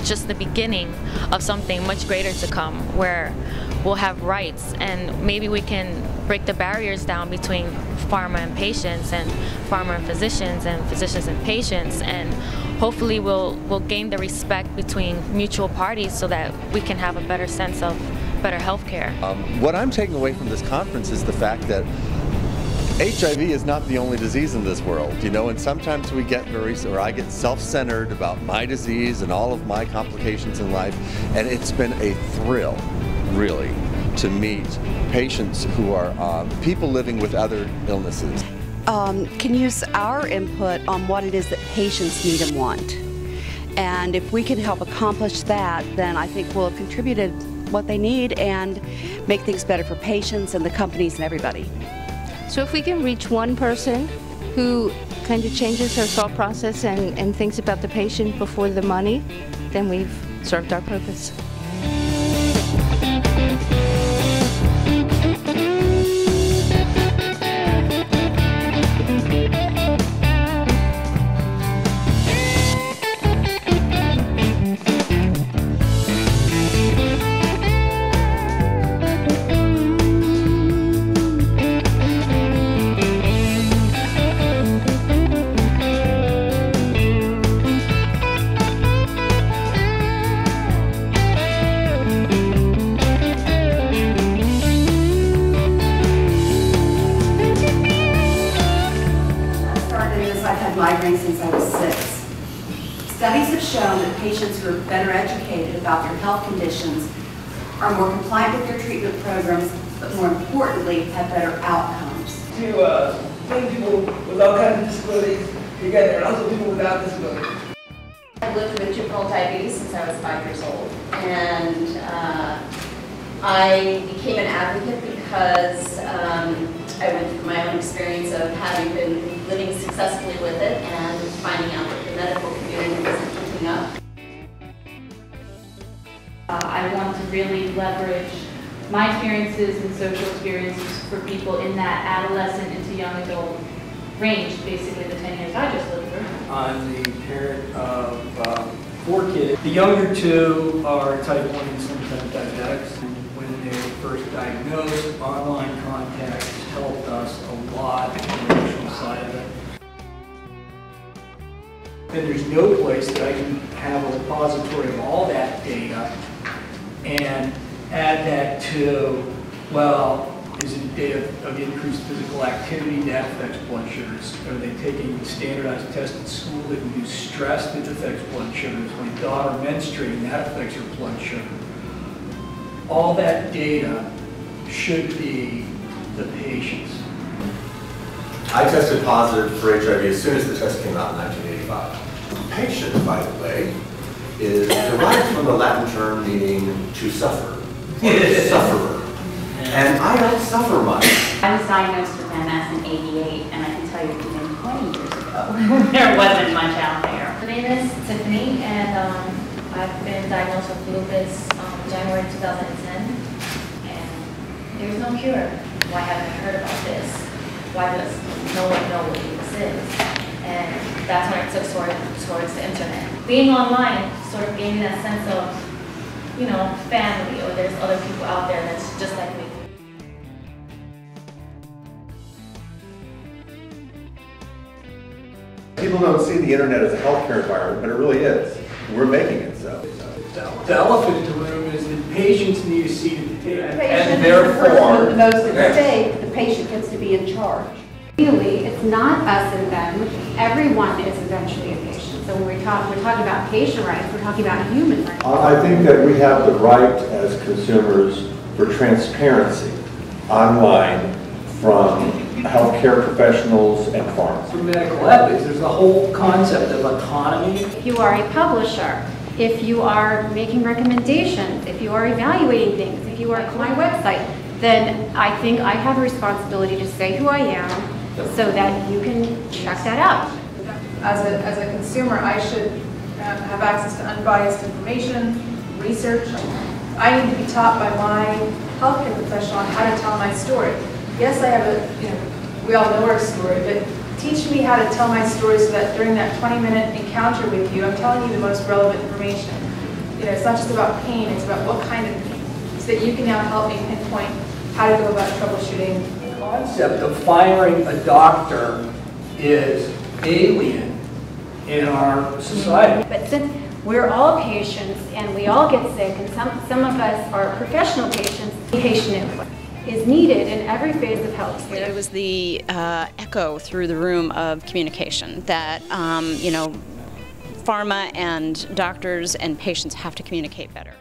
just the beginning of something much greater to come, where we'll have rights, and maybe we can break the barriers down between pharma and patients, and pharma and physicians and patients, and hopefully we'll gain the respect between mutual parties so that we can have a better sense of better health care. What I'm taking away from this conference is the fact that HIV is not the only disease in this world, you know, and sometimes we get I get self-centered about my disease and all of my complications in life, and it's been a thrill, really, to meet patients who are people living with other illnesses. Can use our input on what it is that patients need and want. And if we can help accomplish that, then I think we'll have contributed what they need and make things better for patients and the companies and everybody. So if we can reach one person who kind of changes her thought process and thinks about the patient before the money, then we've served our purpose. Migraine since I was 6. Studies have shown that patients who are better educated about their health conditions are more compliant with their treatment programs, but more importantly, have better outcomes. To bring people with all kinds of disabilities together, and also people without disabilities. I've lived with juvenile diabetes since I was 5 years old, and I became an advocate because I went through my own experience of having been living successfully with it and finding out that the medical community wasn't keeping up. I want to really leverage my experiences and social experiences for people in that adolescent into young adult range, basically the 10 years I just lived through. I'm the parent of 4 kids. The younger 2 are type 1 insulin diabetics. When they were first diagnosed, online contacts helped us a lot in the emotional side of it. And there's no place that I can have a repository of all that data and add that to, well, is it a day of increased physical activity that affects blood sugars? Are they taking standardized tests at school that induce stress that affects blood sugars? My daughter menstruating, that affects her blood sugar. All that data should be the patient's. I tested positive for HIV as soon as the test came out in 1985. Patient, by the way, is derived from the Latin term meaning to suffer, or sufferer. And I don't suffer much. I was diagnosed with MS in '88, and I can tell you even 20 years ago, there wasn't much out there. My name is Tiffany, and I've been diagnosed with lupus January 2010, and there's no cure. Why haven't I heard about this? Why does no one know what lupus is? And that's when I took towards the internet. Being online sort of gave me that sense of, you know, family, or there's other people out there that's just like me. People don't see the internet as a healthcare environment, but it really is. We're making it so. The elephant in the room is that patients need a seat at the table, And therefore, the most at stake, the patient gets to be in charge. Really, it's not us and them. Everyone is eventually a patient. So when we're talking about patient rights, we're talking about human rights. I think that we have the right as consumers for transparency online from healthcare professionals and pharmacists. For medical ethics, there's the whole concept of autonomy. If you are a publisher, if you are making recommendations, if you are evaluating things, if you are on my website, then I think I have a responsibility to say who I am so that you can check that out. As a consumer, I should have access to unbiased information, research. I need to be taught by my healthcare professional on how to tell my story. Yes, I have we all know our story, but teach me how to tell my story so that during that 20-minute encounter with you, I'm telling you the most relevant information. it's not just about pain, it's about what kind of pain, so that you can now help me pinpoint how to go about troubleshooting. The concept of firing a doctor is alien in our society. But since we're all patients and we all get sick, and some of us are professional patients, patient input is needed in every phase of healthcare. It was the echo through the room of communication that, pharma and doctors and patients have to communicate better.